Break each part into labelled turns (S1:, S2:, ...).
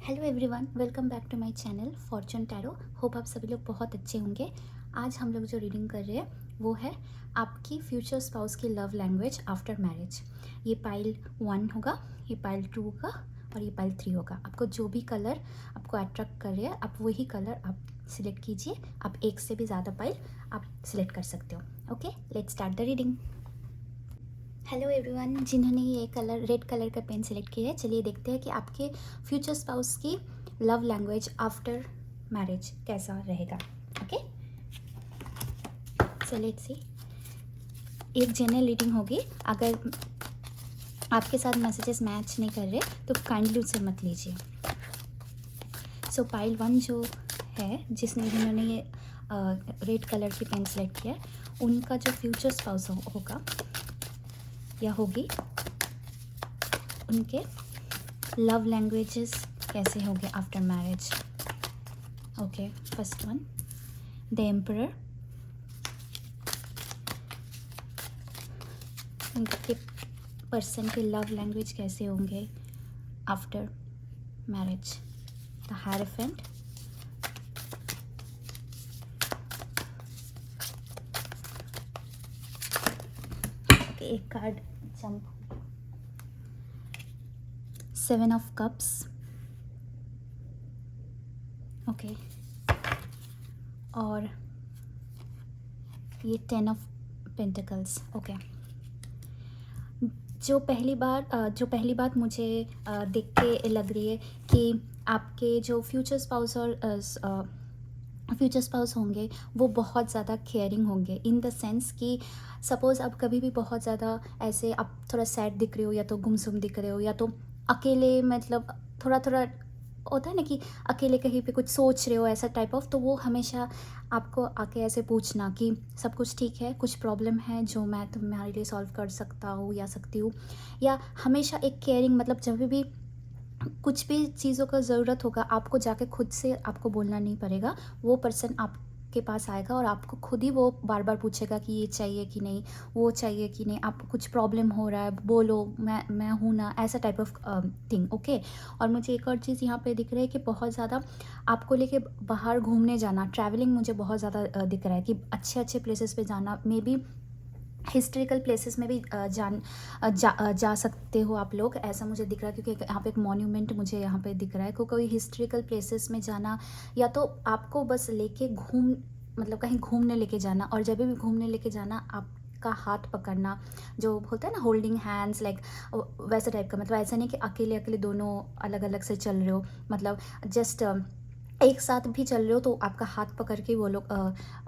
S1: Hello everyone, welcome back to my channel fortune tarot. Hope आप सभी लोग बहुत अच्छे होंगे। आज हम लोग जो रीडिंग कर रहे हैं वो है आपकी फ्यूचर स्पाउस की लव लैंग्वेज आफ्टर मैरिज। ये पाइल 1 होगा, ये पाइल 2 होगा और ये पाइल 3 होगा। आपको जो भी कलर आपको अट्रैक्ट कर रहे हैं आप वही कलर आप सिलेक्ट कीजिए। आप एक से भी ज़्यादा पाइल आप सिलेक्ट कर सकते हो। Okay, let's start the reading. Hello everyone, जिन्होंने ये कलर रेड कलर का पेन सिलेक्ट किया है, चलिए देखते हैं कि आपके फ्यूचर स्पाउस की लव लैंग्वेज आफ्टर मैरिज कैसा रहेगा। Okay, so let's see. एक जनरल रीडिंग होगी। अगर आपके साथ मैसेजेस मैच नहीं कर रहे तो काइंडली उसे मत लीजिए। सो पाइल 1 जो है, जिन्होंने ये रेड कलर की पेन सेलेक्ट किया है, उनका जो फ्यूचर स्पाउस होगा या होगी, उनके लव लैंग्वेजेस कैसे होंगे after marriage. Okay, first one, the emperor. उनके पर्सन के लव लैंग्वेज कैसे होंगे आफ्टर मैरिज। द हायरोफेंट, एक card jump, 7 of cups. Okay, और ये 10 ऑफ पेंटिकल्स। ओके, जो पहली बात मुझे देख के लग रही है कि आपके जो फ्यूचर स्पाउस होंगे वो बहुत ज़्यादा केयरिंग होंगे, इन द सेंस कि सपोज़ आप कभी भी बहुत ज़्यादा ऐसे आप थोड़ा सैड दिख रहे हो या तो गुमसुम दिख रहे हो या तो अकेले, मतलब थोड़ा थोड़ा होता है ना कि अकेले कहीं पे कुछ सोच रहे हो, ऐसा टाइप ऑफ, तो वो हमेशा आपको आके ऐसे पूछना कि सब कुछ ठीक है, कुछ प्रॉब्लम है जो मैं तुम्हारे लिए सॉल्व कर सकता हूँ या सकती हूँ। या हमेशा एक केयरिंग, मतलब जब भी कुछ भी चीज़ों का ज़रूरत होगा आपको जाके खुद से आपको बोलना नहीं पड़ेगा। वो पर्सन आपके पास आएगा और आपको खुद ही वो बार बार पूछेगा कि ये चाहिए कि नहीं, वो चाहिए कि नहीं, आपको कुछ प्रॉब्लम हो रहा है बोलो, मैं हूँ ना, ऐसा टाइप ऑफ थिंग। ओके, और मुझे एक और चीज़ यहाँ पे दिख रहा है कि बहुत ज़्यादा आपको लेके बाहर घूमने जाना, ट्रैवलिंग मुझे बहुत ज़्यादा दिख रहा है कि अच्छे अच्छे प्लेसेस पे जाना, मे बी हिस्ट्रिकल प्लेसेस में भी जा सकते हो आप लोग, ऐसा मुझे दिख रहा है। क्योंकि यहाँ पे एक मॉन्यूमेंट मुझे यहाँ पे दिख रहा है, कोई हिस्ट्रिकल प्लेसेस में जाना, या तो आपको बस लेके मतलब कहीं घूमने लेके जाना। और जब भी घूमने लेके जाना आपका हाथ पकड़ना, जो होता है ना होल्डिंग हैंड्स, लाइक वैसा टाइप का। मतलब ऐसा नहीं कि अकेले अकेले दोनों अलग अलग से चल रहे हो, मतलब जस्ट एक साथ भी चल रहे हो तो आपका हाथ पकड़ के वो लोग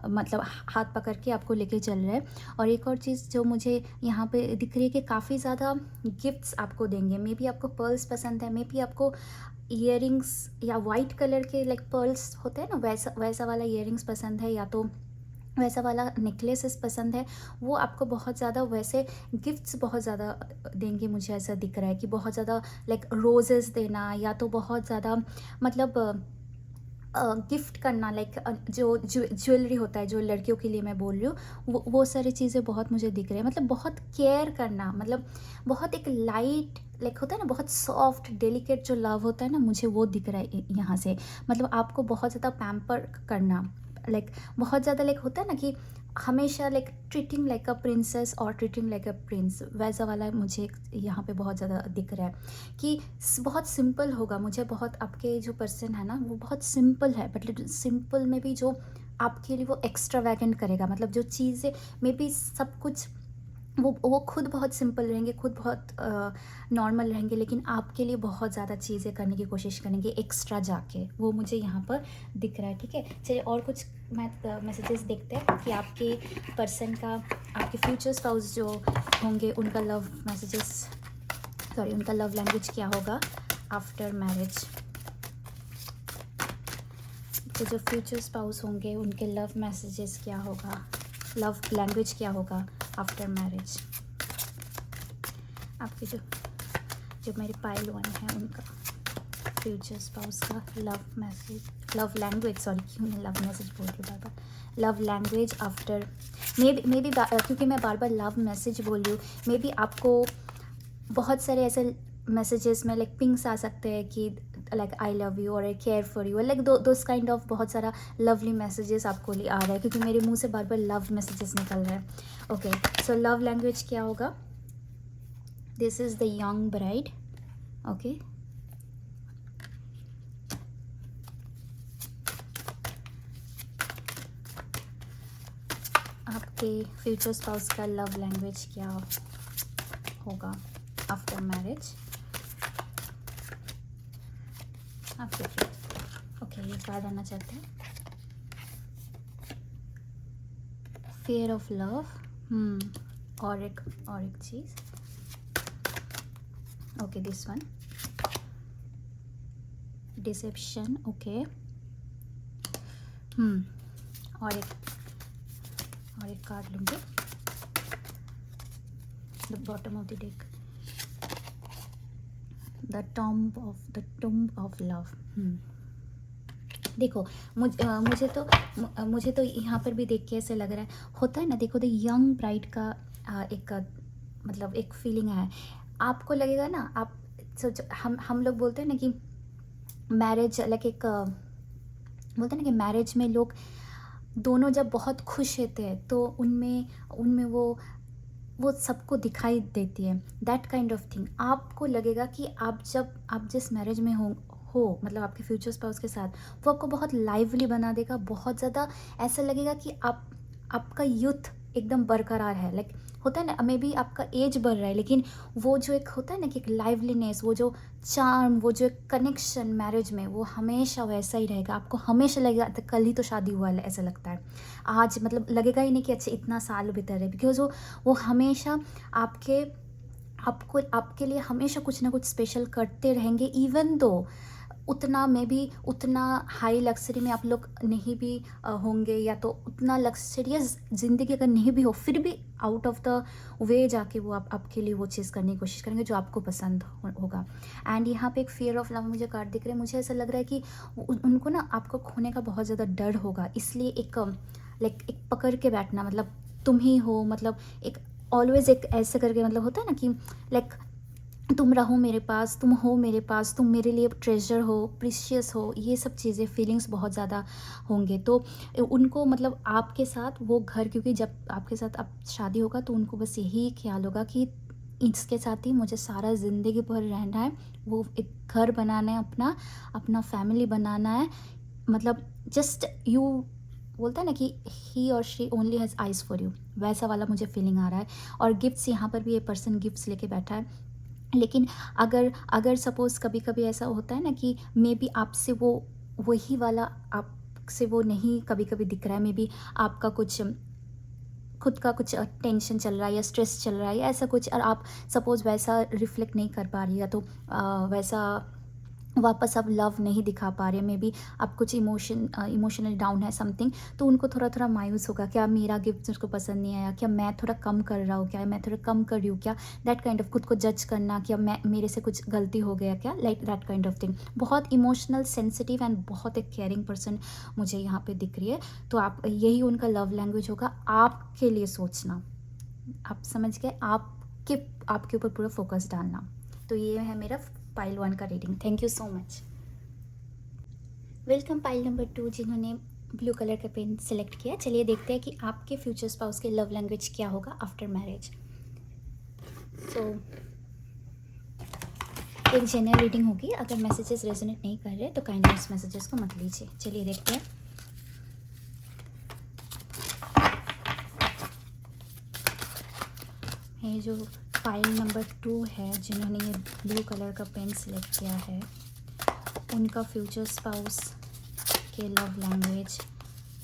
S1: मतलब हाथ पकड़ के आपको लेके चल रहे हैं। और एक और चीज़ जो मुझे यहाँ पे दिख रही है कि काफ़ी ज़्यादा गिफ्ट्स आपको देंगे। मे बी आपको पर्ल्स पसंद है, मे बी आपको ईयरिंग्स या वाइट कलर के लाइक पर्ल्स होते हैं ना, वैसा वैसा वाला ईयरिंग्स पसंद है, या तो वैसा वाला नेकलेसेस पसंद है। वो आपको बहुत ज़्यादा वैसे गिफ्ट्स बहुत ज़्यादा देंगे। मुझे ऐसा दिख रहा है कि बहुत ज़्यादा लाइक रोजेस देना, या तो बहुत ज़्यादा मतलब गिफ्ट करना, लाइक जो ज्वेलरी होता है, जो लड़कियों के लिए मैं बोल रही हूँ, वो सारी चीज़ें बहुत मुझे दिख रही है। मतलब बहुत केयर करना, मतलब बहुत एक लाइट, लाइक होता है ना बहुत सॉफ्ट डेलिकेट जो लव होता है ना, मुझे वो दिख रहा है यहाँ से। मतलब आपको बहुत ज़्यादा पैम्पर करना, लाइक बहुत ज़्यादा लाइक होता है ना कि हमेशा like treating like a princess और ट्रीटिंग लाइक अ प्रिंस, वैसा वाला मुझे यहाँ पे बहुत ज़्यादा दिख रहा है कि बहुत सिंपल होगा। मुझे बहुत आपके जो पर्सन है ना वो बहुत सिंपल है, बट सिंपल में भी जो आपके लिए वो एक्स्ट्रा वैगेंट करेगा, मतलब जो चीज़ें मे बी सब कुछ वो खुद बहुत सिंपल रहेंगे, खुद बहुत नॉर्मल रहेंगे, लेकिन आपके लिए बहुत ज़्यादा चीज़ें करने की कोशिश करेंगे एक्स्ट्रा जाके, वो मुझे यहाँ पर दिख रहा है। ठीक है, चलिए और कुछ मैसेजेस देखते हैं कि आपके पर्सन का, आपके फ्यूचर स्पाउस जो होंगे उनका लव मैसेजेस, सॉरी उनका लव लैंग्वेज क्या होगा आफ्टर मैरिज। तो जो फ्यूचर स्पाउस होंगे उनके लव मैसेजेस क्या होगा, लव लैंग्वेज क्या होगा आफ्टर मैरिज। आपके जो मेरे पाइल 1 है उनका फ्यूचर स्पाउस का love message, love language, sorry क्यों मैं लव मैसेज बोल रही हूँ बार बार, love language after maybe क्योंकि मैं बार बार लव मैसेज बोल रही हूँ। मे बी आपको बहुत सारे ऐसे मैसेजेस में लाइक पिंग्स आ सकते हैं कि लाइक आई लव यू और I care for you, like those kind of बहुत सारा लवली मैसेजेस आपको लिए आ रहा है, क्योंकि मेरे मुंह से बार बार लव मैसेजेस निकल रहे हैं. ओके, सो लव लैंग्वेज क्या होगा? This is the young bride. Okay, आपके फ्यूचर स्पाउस का लव लैंग्वेज क्या होगा आफ्टर मैरिज? आप देखिए. ओके, ये कार्ड आना चाहते हैं. Fear of love. और एक चीज़. Okay, this one. Deception. Okay. और एक कार्ड लूँगी. The bottom of the deck. The tomb of love. देखो, मुझे तो यहाँ पर भी देख के ऐसे लग रहा है, होता है ना, देखो द यंग ब्राइड का एक मतलब एक फीलिंग है. आपको लगेगा ना, आप सोचो, हम लोग बोलते हैं ना कि मैरिज लाइक एक बोलते हैं ना कि मैरिज में लोग दोनों जब बहुत खुश होते हैं तो उनमें वो सबको दिखाई देती है. That kind of thing. आपको लगेगा कि आप जिस मैरिज में हो मतलब आपके फ्यूचर स्पाउस के साथ, वो आपको बहुत लाइवली बना देगा. बहुत ज़्यादा ऐसा लगेगा कि आपका यूथ एकदम बरकरार है. लाइक होता है ना, मे बी आपका एज बढ़ रहा है, लेकिन वो जो एक होता है ना कि एक लाइवलीनेस, वो जो चार्म, वो जो एक कनेक्शन मैरिज में, वो हमेशा वैसा ही रहेगा. आपको हमेशा लगेगा तो कल ही तो शादी हुआ है, ऐसा लगता है. आज मतलब लगेगा ही नहीं कि अच्छा इतना साल भीतर है, बिकॉज वो हमेशा आपके लिए हमेशा कुछ ना कुछ स्पेशल करते रहेंगे. इवन दो उतना हाई लग्जरी में आप लोग नहीं भी होंगे, या तो उतना लग्जरियस ज़िंदगी अगर नहीं भी हो, फिर भी आउट ऑफ द वे जाके वो आपके लिए वो चीज़ करने की कोशिश करेंगे जो आपको पसंद होगा. एंड यहाँ पे एक फियर ऑफ लव मुझे कार्ड दिख रहा है. मुझे ऐसा लग रहा है कि उनको ना आपको खोने का बहुत ज़्यादा डर होगा, इसलिए एक पकड़ के बैठना, मतलब तुम ही हो, मतलब एक ऑलवेज एक ऐसे करके, मतलब होता है ना कि लाइक तुम रहो मेरे पास, तुम हो मेरे पास, तुम मेरे लिए ट्रेजर हो, प्रीशियस हो. ये सब चीज़ें फीलिंग्स बहुत ज़्यादा होंगे. तो उनको मतलब आपके साथ वो घर, क्योंकि जब आपके साथ अब शादी होगा तो उनको बस यही ख्याल होगा कि इसके साथ ही मुझे सारा ज़िंदगी भर रहना है. वो एक घर बनाना है, अपना फैमिली बनाना है. मतलब जस्ट यू बोलता है ना कि ही और she only has eyes for you, वैसा वाला मुझे फीलिंग आ रहा है. और गिफ्ट्स, यहाँ पर भी ये पर्सन गिफ्ट्स लेके बैठा है. लेकिन अगर सपोज़ कभी कभी ऐसा होता है ना कि मे बी आपसे वही वाला आपसे वो नहीं कभी कभी दिख रहा है. मे बी आपका कुछ खुद का कुछ टेंशन चल रहा है या स्ट्रेस चल रहा है या ऐसा कुछ, और आप सपोज़ वैसा रिफ्लेक्ट नहीं कर पा रही है, तो वैसा वापस आप लव नहीं दिखा पा रहे. मे बी आप कुछ इमोशनल डाउन है समथिंग, तो उनको थोड़ा थोड़ा मायूस होगा, क्या मेरा गिफ्ट उसको पसंद नहीं आया, क्या मैं थोड़ा कम कर रहा हूँ, क्या मैं थोड़ा कम कर रही हूँ, क्या दैट काइंड ऑफ खुद को जज करना, क्या मेरे से कुछ गलती हो गया क्या, like that kind of thing. बहुत इमोशनल, सेंसिटिव एंड बहुत एक केयरिंग पर्सन मुझे यहाँ पे दिख रही है. तो आप यही उनका लव लैंग्वेज होगा, आपके लिए सोचना. आप समझ गए, आपके ऊपर पूरा फोकस डालना. तो ये है मेरा पाइल 1 का reading. Thank you so much. Welcome pile number 2, जिन्होंने ब्लू कलर का पेन सेलेक्ट किया. चलिए देखते हैं कि आपके फ्यूचर स्पाउस के लव लैंग्वेज क्या होगा आफ्टर मैरिज. सो एक जनरल रीडिंग होगी. अगर मैसेजेस रेजोनेट नहीं कर रहे तो काइंडली उस मैसेजेस को मत लीजिए. चलिए देखते हैं. ये जो फाइल नंबर 2 है, जिन्होंने ये ब्लू कलर का पेन सेलेक्ट किया है, उनका फ्यूचर स्पाउस के लव लैंग्वेज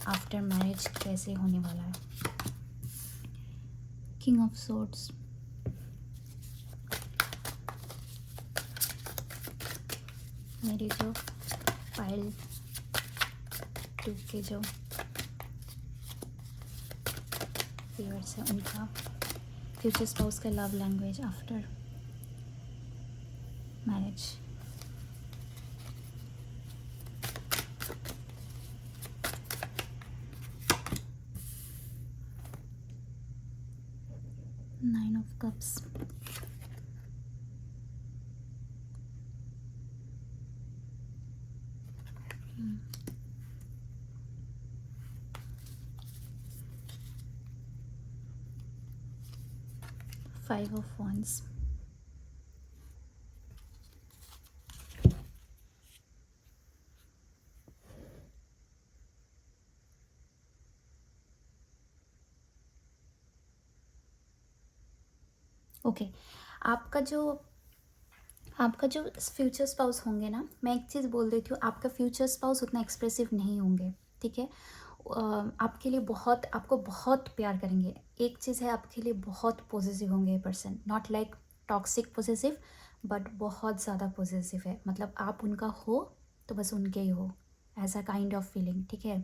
S1: आफ्टर मैरिज कैसे होने वाला है. King of swords. मेरी जो फाइल 2 के जो व्यूअर्स हैं, उनका फ्यूचर स्पाउस का love language after marriage. Nine of cups. Five of wands. Okay, आपका जो आपका जो फ्यूचर स्पाउस होंगे ना, मैं एक चीज़ बोल देती हूँ, आपका फ्यूचर स्पाउस उतना एक्सप्रेसिव नहीं होंगे, ठीक है। आपके लिए बहुत, आपको बहुत प्यार करेंगे। एक चीज़ है, आपके लिए बहुत पॉजिटिव होंगे ये person, not like toxic positive, but बहुत ज़्यादा पॉजिटिव है। मतलब आप उनका हो तो बस उनके ही हो, ऐसा काइंड ऑफ फीलिंग, ठीक है।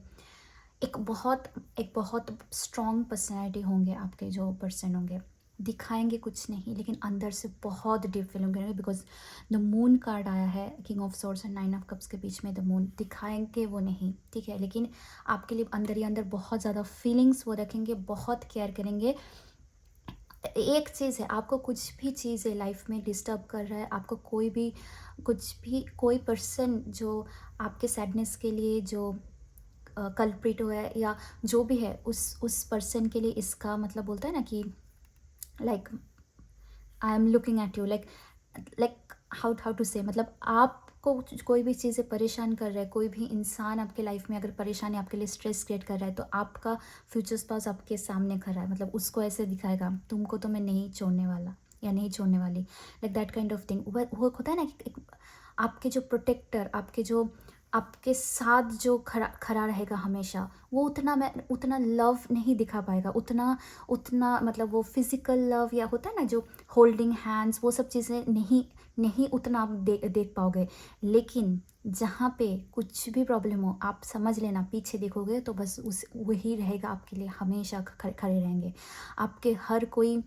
S1: एक बहुत स्ट्रॉन्ग पर्सनैलिटी होंगे आपके जो पर्सन होंगे, दिखाएंगे कुछ नहीं लेकिन अंदर से बहुत डीप फीलिंग करेंगे, बिकॉज द मून कार्ड आया है, किंग ऑफ सोर्स और नाइन ऑफ कप्स के बीच में द मून, दिखाएंगे वो नहीं, ठीक है, लेकिन आपके लिए अंदर ही अंदर बहुत ज़्यादा फीलिंग्स वो रखेंगे, बहुत केयर करेंगे। एक चीज़ है, आपको कुछ भी चीज़ है लाइफ में डिस्टर्ब कर रहा है, आपको कोई भी कुछ भी कोई पर्सन जो आपके सैडनेस के लिए जो कल्प्रिट हुआ है या जो भी है, उस पर्सन के लिए इसका मतलब बोलता है ना कि like I am looking at you, like how to say, मतलब आपको कोई भी चीज़ें परेशान कर रहा है, कोई भी इंसान आपके लाइफ में अगर परेशानी आपके लिए स्ट्रेस क्रिएट कर रहा है, तो आपका फ्यूचर स्पाउस आपके सामने खड़ा है, मतलब उसको ऐसे दिखाएगा, तुमको तो मैं नहीं छोड़ने वाला या नहीं छोड़ने वाली, like that kind of thing. वो होता है ना कि आपके जो प्रोटेक्टर, आपके जो आपके साथ जो खड़ा खड़ा रहेगा हमेशा, वो उतना लव नहीं दिखा पाएगा, उतना उतना मतलब वो फिज़िकल लव या होता है ना जो होल्डिंग हैंड्स, वो सब चीज़ें नहीं नहीं उतना आप देख पाओगे। लेकिन जहाँ पे कुछ भी प्रॉब्लम हो, आप समझ लेना, पीछे देखोगे तो बस उस वही रहेगा आपके लिए, हमेशा खड़े रहेंगे। आपके हर कोई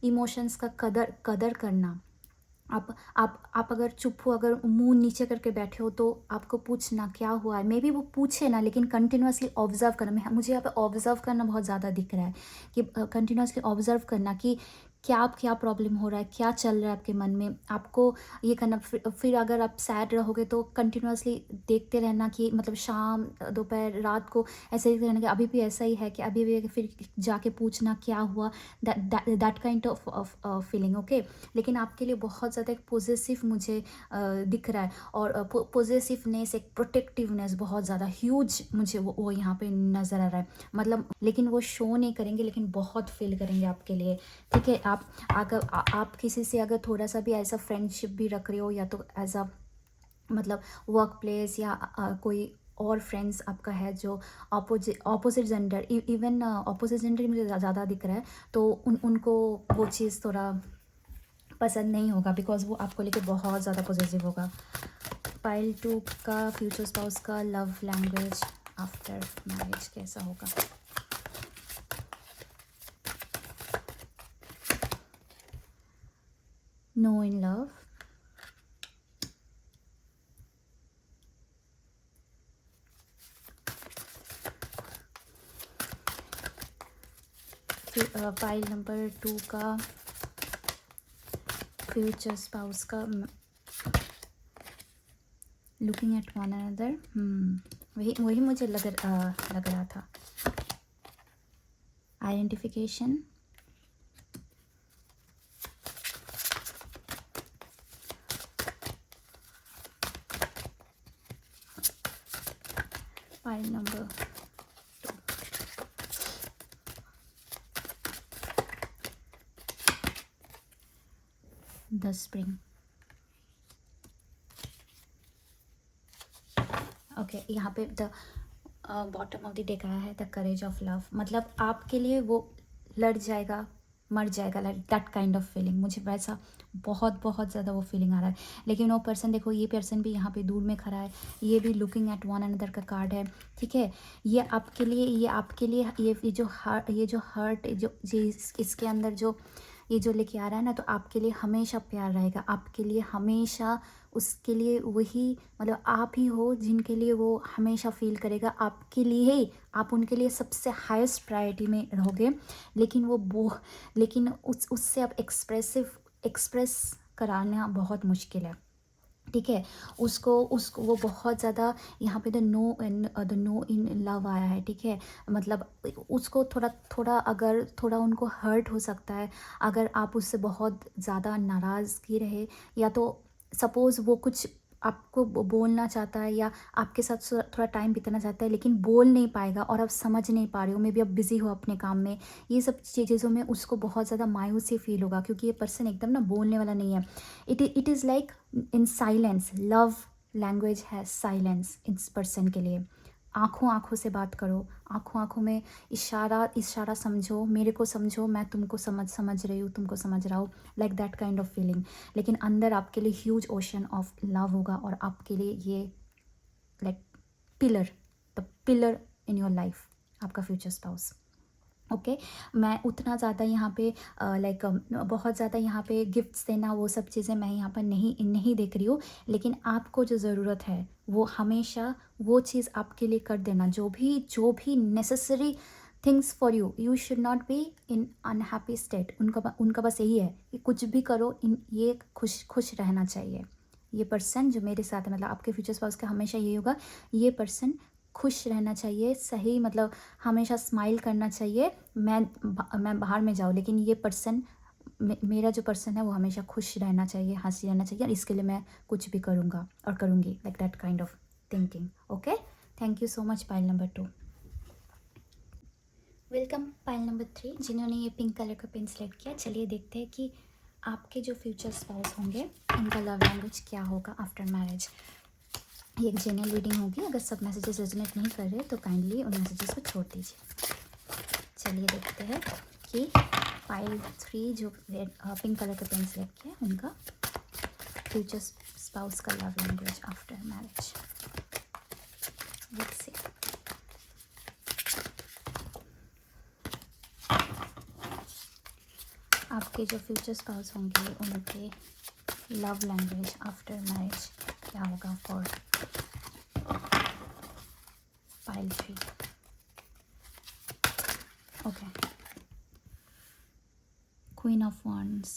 S1: इमोशंस का कदर कदर करना। आप अगर चुप हो, अगर मुंह नीचे करके बैठे हो, तो आपको पूछना क्या हुआ है, मे बी वो पूछे ना, लेकिन कंटिन्यूअसली ऑब्जर्व करना। मुझे यहाँ पे ऑब्जर्व करना बहुत ज़्यादा दिख रहा है कि कंटिन्यूअसली ऑब्जर्व करना कि क्या प्रॉब्लम हो रहा है, क्या चल रहा है आपके मन में, आपको ये करना। फिर अगर आप सैड रहोगे तो कंटिन्यूअसली देखते रहना कि मतलब शाम दोपहर रात को ऐसे ही रहना कि अभी भी ऐसा ही है, कि अभी भी, फिर जाके पूछना क्या हुआ, that kind of feeling, okay. लेकिन आपके लिए बहुत ज़्यादा एक पॉजेसिव मुझे दिख रहा है, और पॉजेसिवनेस, एक प्रोटेक्टिवनेस बहुत ज़्यादा ह्यूज मुझे वो यहाँ पे नज़र आ रहा है। मतलब लेकिन वो शो नहीं करेंगे, लेकिन बहुत फील करेंगे आपके लिए, ठीक है। आप अगर आप किसी से अगर थोड़ा सा भी ऐसा फ्रेंडशिप भी रख रहे हो, या तो एज अ मतलब वर्क प्लेस, या कोई और फ्रेंड्स आपका है जो opposite gender, even opposite gender मुझे ज़्यादा दिख रहा है, तो उनको वो चीज़ थोड़ा पसंद नहीं होगा, बिकॉज वो आपको लेके बहुत ज़्यादा पॉजिटिव होगा। पाइल 2 का फ्यूचर स्पाउस का लव लैंग्वेज आफ्टर मैरिज कैसा होगा? No in love, file number 2 का फ्यूचर स्पाउस का लुकिंग एट वन अनदर, वही मुझे लग रहा था। Identification, file number 2 the spring. Okay, यहाँ पे the bottom of the deck आया है द करेज ऑफ लव, मतलब आपके लिए वो लड़ जाएगा, मर जाएगा, like that kind of feeling, मुझे वैसा बहुत बहुत ज़्यादा वो फीलिंग आ रहा है। लेकिन वो पर्सन, देखो ये पर्सन भी यहाँ पे दूर में खड़ा है, ये भी लुकिंग एट वन अनदर का कार्ड है, ठीक है। ये आपके लिए ये जो हर्ट जो इसके अंदर जो ये जो लेके आ रहा है ना, तो आपके लिए हमेशा प्यार रहेगा, आपके लिए हमेशा उसके लिए वही, मतलब आप ही हो जिनके लिए वो हमेशा फील करेगा, आपके लिए ही, आप उनके लिए सबसे हाईएस्ट प्रायोरिटी में रहोगे। लेकिन लेकिन उससे आप एक्सप्रेस कराना बहुत मुश्किल है, ठीक है? उसको उसको वो बहुत ज़्यादा यहाँ पे द नो इन लव आया है, ठीक है? मतलब उसको थोड़ा थोड़ा अगर थोड़ा उनको हर्ट हो सकता है, अगर आप उससे बहुत ज़्यादा नाराज़गी रहे, या तो सपोज़ वो कुछ आपको बोलना चाहता है या आपके साथ थोड़ा टाइम बिताना चाहता है, लेकिन बोल नहीं पाएगा और आप समझ नहीं पा रहे हो, मे बी आप बिज़ी हो अपने काम में। ये सब चीज़ों में उसको बहुत ज़्यादा मायूसी फ़ील होगा, क्योंकि ये पर्सन एकदम ना बोलने वाला नहीं है। It is like in silence, love language है साइलेंस इस पर्सन के लिए। आँखों आँखों से बात करो, आँखों आँखों में इशारा इशारा समझो, मेरे को समझो, मैं तुमको समझ रही हूँ, तुमको समझ रहा हूँ, like that kind of feeling. लेकिन अंदर आपके लिए ह्यूज ओशन ऑफ लव होगा, और आपके लिए ये like pillar, the pillar in your life, आपका फ्यूचर स्पाउस। ओके, मैं उतना ज़्यादा यहाँ पे लाइक बहुत ज़्यादा यहाँ पे गिफ्ट्स देना वो सब चीज़ें मैं यहाँ पर नहीं नहीं देख रही हूँ। लेकिन आपको जो ज़रूरत है वो हमेशा वो चीज़ आपके लिए कर देना, जो भी necessary things for you, you should not be in unhappy state. उनका बस यही है कि कुछ भी करो, इन ये खुश खुश रहना चाहिए। ये पर्सन जो मेरे साथ है, मतलब आपके फ्यूचर स्पाउस का हमेशा यही होगा, ये पर्सन खुश रहना चाहिए, सही मतलब हमेशा स्माइल करना चाहिए। मैं बाहर में जाऊँ, लेकिन ये पर्सन मेरा जो पर्सन है वो हमेशा खुश रहना चाहिए, हंसी रहना चाहिए, और इसके लिए मैं कुछ भी करूँगा और करूँगी, like that kind of thinking. Okay, thank you so much pile number 2। Welcome pile number 3, जिन्होंने ये पिंक कलर का पेन सेलेक्ट किया। चलिए देखते हैं कि आपके जो फ्यूचर स्पाउस होंगे उनका लव लैंग्वेज क्या होगा आफ्टर मैरिज। ये एक जनरल रीडिंग होगी, अगर सब मैसेजेस रेजोनेट नहीं कर रहे तो काइंडली उन मैसेजेस को छोड़ दीजिए। चलिए देखते हैं कि पाइल 3 जो पिंक कलर का पेन सेलेक्ट किया है उनका फ्यूचर स्पाउस का love language after marriage. Let's see. आपके जो फ्यूचर स्पाउस होंगे उनके लव लैंग्वेज आफ्टर मैरिज क्या होगा for pile 3। Okay, queen of wands,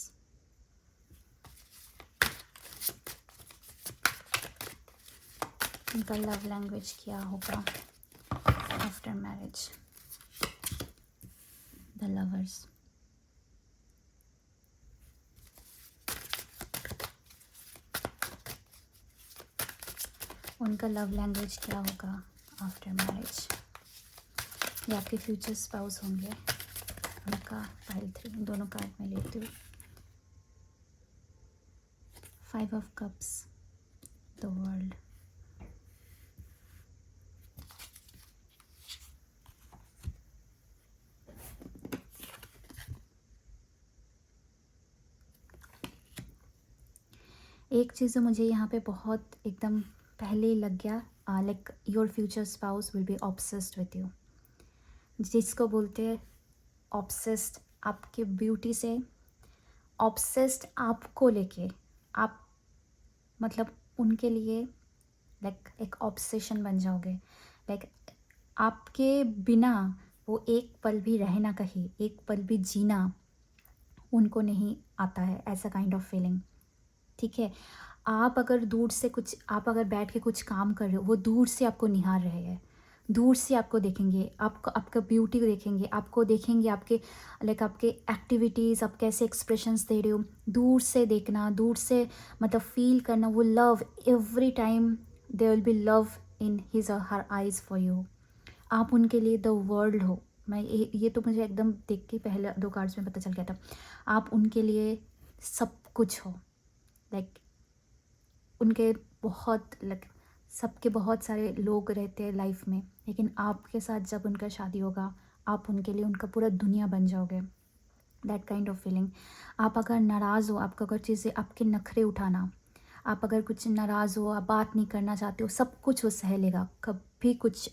S1: उनका लव लैंग्वेज क्या होगा आफ्टर मैरिज। द लवर्स, उनका लव लैंग्वेज क्या होगा आफ्टर मैरिज। ये आपके फ्यूचर स्पाउस होंगे, उनका पाइल 3 दोनों कार्ड में लेती हूँ। 5 ऑफ कप्स, द वर्ल्ड, एक चीज़ जो मुझे यहाँ पे बहुत एकदम पहले ही लग गया, like your future spouse will be obsessed with you. जिसको बोलते हैं ऑब्सेस्ड आपके ब्यूटी से, ऑब्सेस्ड आपको लेके, आप मतलब उनके लिए लाइक एक ऑब्सेशन बन जाओगे। लाइक आपके बिना वो एक पल भी रहना, कहीं एक पल भी जीना उनको नहीं आता है, ऐसा काइंड ऑफ फीलिंग। ठीक है, आप अगर बैठ के कुछ काम कर रहे हो, वो दूर से आपको निहार रहे हैं, दूर से आपको देखेंगे, आपको आपका ब्यूटी को देखेंगे, आपको देखेंगे, आपके लाइक आपके एक्टिविटीज़, आप कैसे एक्सप्रेशंस दे रहे हो, दूर से देखना, दूर से मतलब फील करना वो love. Every time there will be love in his और हर आइज़ फॉर यू। आप उनके लिए द वर्ल्ड हो। मैं ये तो मुझे एकदम देख के पहले 2 कार्ड्स में पता चल गया था। आप उनके लिए सब कुछ हो, लाइक उनके बहुत लाइक सबके बहुत सारे लोग रहते हैं लाइफ में, लेकिन आपके साथ जब उनका शादी होगा, आप उनके लिए उनका पूरा दुनिया बन जाओगे, दैट काइंड ऑफ फीलिंग। आप अगर नाराज़ हो, आपका अगर चीज़ें आपके नखरे उठाना, आप अगर कुछ नाराज़ हो, आप बात नहीं करना चाहते हो, सब कुछ वो सह लेगा, कभी कुछ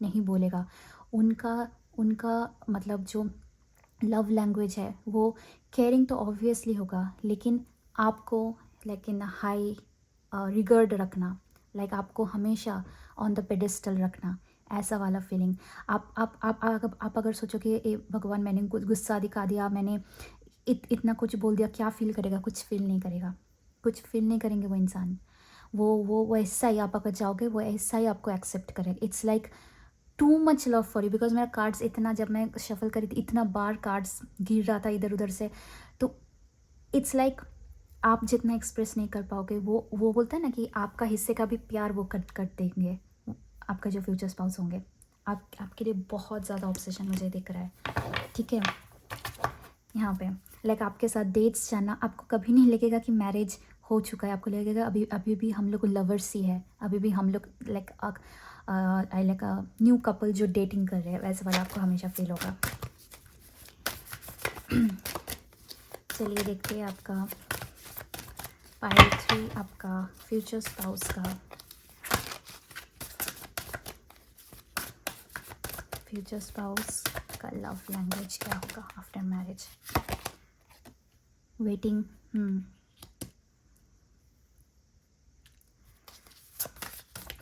S1: नहीं बोलेगा। उनका उनका मतलब जो लव लैंग्वेज है वो केयरिंग तो ऑब्वियसली होगा, लेकिन आपको लाइक इन हाई रिगर्ड रखना, लाइक आपको हमेशा ऑन द पेडेस्टल रखना, ऐसा वाला फीलिंग। आप अगर सोचो कि ए भगवान मैंने गुस्सा दिखा दिया, मैंने इतना कुछ बोल दिया, क्या फ़ील करेगा? कुछ फ़ील नहीं करेगा, कुछ फ़ील नहीं करेंगे वो इंसान। वो वैसा ही आप अगर जाओगे वो ऐसा ही आपको एक्सेप्ट करेगा। It's like too much love for you, because मेरा कार्ड्स इतना, जब मैं शफल करी थी इतना बार कार्ड्स गिर रहा था इधर उधर से, तो इट्स लाइक आप जितना एक्सप्रेस नहीं कर पाओगे, वो बोलता है ना कि आपका हिस्से का भी प्यार वो कर देंगे, आपका जो फ्यूचर स्पाउस होंगे। आपके लिए बहुत ज़्यादा ऑब्सेशन मुझे दिख रहा है, ठीक है। यहाँ पे लाइक आपके साथ डेट्स जाना, आपको कभी नहीं लगेगा कि मैरिज हो चुका है, आपको लगेगा अभी अभी भी हम लोग लवर्स ही है, अभी भी हम लोग लाइक लाइक न्यू कपल जो डेटिंग कर रहे हैं, वैसे वाला आपको हमेशा फील होगा। चलिए देखते हैं आपका पाइल 3 आपका फ्यूचर स्पाउस का। फ्यूचर स्पाउस का लव लैंग्वेज क्या होगा आफ्टर मैरिज? वेटिंग।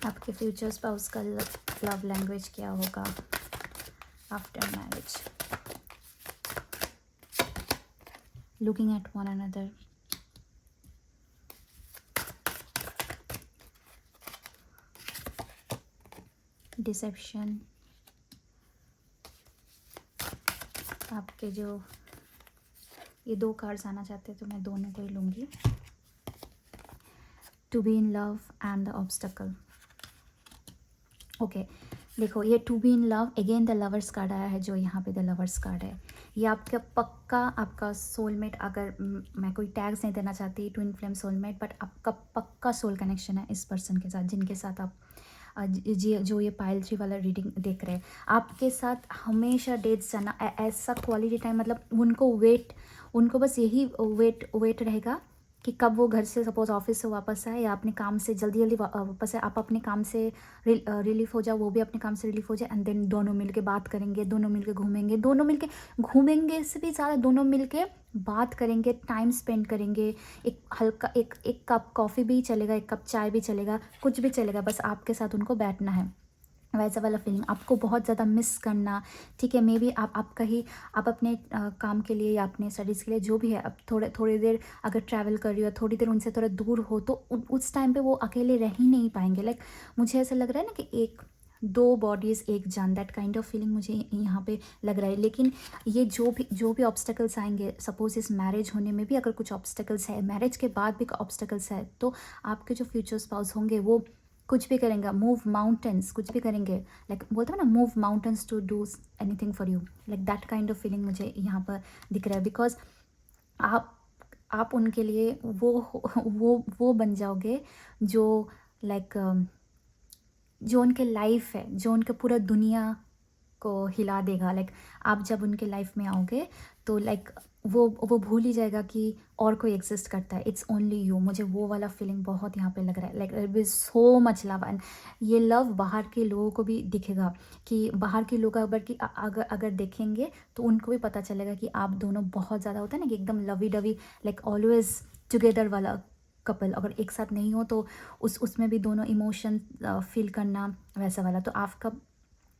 S1: आपके फ्यूचर स्पाउस का लव लैंग्वेज क्या होगा after marriage? Looking at one another, deception. आपके जो ये 2 कार्ड्स आना चाहते हैं तो मैं दोनों को ही लूँगी। To be in love and the obstacle. Okay, देखो ये to be in love, again the lovers card आया है, जो यहाँ पे द लवर्स कार्ड है, ये आपका पक्का आपका सोलमेट। अगर मैं कोई टैग्स नहीं देना चाहती ट्विन फ्लेम सोलमेट, बट आपका पक्का सोल कनेक्शन है इस पर्सन के साथ, जिनके साथ आप जी जो ये पाइल 3 वाला रीडिंग देख रहे हैं। आपके साथ हमेशा डेट्स जाना, ऐसा क्वालिटी टाइम, मतलब उनको बस यही वेट रहेगा कि कब वो घर से सपोज ऑफिस से वापस आए, या अपने काम से जल्दी जल्दी वापस आए, आप अपने काम से रिलीफ हो जाओ, वो भी अपने काम से रिलीफ हो जाए, एंड देन दोनों मिलके बात करेंगे, दोनों मिलके घूमेंगे, दोनों मिलके घूमेंगे से भी ज़्यादा दोनों मिलके बात करेंगे, टाइम स्पेंड करेंगे। एक हल्का एक कप कॉफ़ी भी चलेगा, एक कप चाय भी चलेगा, कुछ भी चलेगा, बस आपके साथ उनको बैठना है। वैसा वाला फीलिंग, आपको बहुत ज़्यादा मिस करना, ठीक है। मे बी आप कहीं आप अपने काम के लिए या अपने स्टडीज़ के लिए जो भी है, अब थोड़ी देर अगर ट्रैवल कर रही हो, थोड़ी देर उनसे थोड़ा दूर हो, तो उस टाइम पे वो अकेले रह ही नहीं पाएंगे। लाइक मुझे ऐसा लग रहा है ना कि एक 2 बॉडीज़ एक जान, दैट काइंड ऑफ फीलिंग मुझे यहाँ पे लग रहा है। लेकिन ये जो भी ऑब्स्टेकल्स आएंगे, सपोज इस मैरिज होने में भी अगर कुछ ऑब्स्टेकल्स है, मैरिज के बाद भी ऑब्स्टेकल्स है, तो आपके जो फ्यूचर स्पाउस होंगे वो कुछ भी करेंगे, मूव माउंटेन्स, कुछ भी करेंगे, लाइक बोलते हैं ना move mountains to do anything for you, like that kind of feeling मुझे यहाँ पर दिख रहा है। बिकॉज आप उनके लिए वो बन जाओगे जो लाइक जो उनके लाइफ है, जो उनके पूरा दुनिया को हिला देगा। लाइक आप जब उनके लाइफ में आओगे तो लाइक वो भूल ही जाएगा कि और कोई एग्जिस्ट करता है, इट्स ओनली यू। मुझे वो वाला फीलिंग बहुत यहाँ पे लग रहा है, like it is so much love. And ये लव बाहर के लोगों को भी दिखेगा, कि बाहर के लोग अगर देखेंगे तो उनको भी पता चलेगा कि आप दोनों बहुत ज़्यादा, होता है ना कि एकदम lovey dovey, like always together वाला कपल। अगर एक साथ नहीं हो तो उसमें भी दोनों इमोशन फील करना, वैसा वाला। तो आपका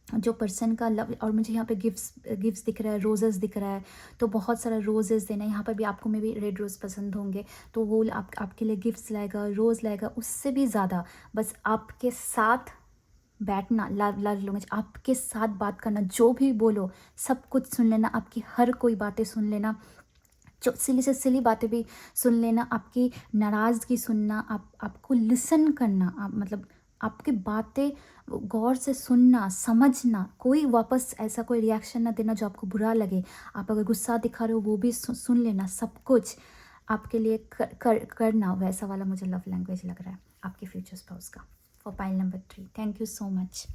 S1: जो पर्सन का लव, और मुझे यहाँ पे गिफ्ट्स दिख रहा है, रोजेस दिख रहा है, तो बहुत सारा रोजेस देना। यहाँ पर भी आपको में भी रेड रोज़ पसंद होंगे, तो वो आपके लिए गिफ्ट्स लाएगा, रोज़ लाएगा। उससे भी ज़्यादा बस आपके साथ बैठना, लव लैंग्वेज, आपके साथ बात करना, जो भी बोलो सब कुछ सुन लेना, आपकी हर कोई बातें सुन लेना, जो सिली से सिली बातें भी सुन लेना, आपकी नाराज़गी सुनना, आपको लिसन करना, आप मतलब आपकी बातें गौर से सुनना, समझना, कोई वापस ऐसा कोई रिएक्शन ना देना जो आपको बुरा लगे। आप अगर गुस्सा दिखा रहे हो वो भी सुन लेना, सब कुछ आपके लिए करना, वैसा वाला मुझे लव लैंग्वेज लग रहा है आपके फ्यूचर स्पाउस का। For pile number 3, thank you so much.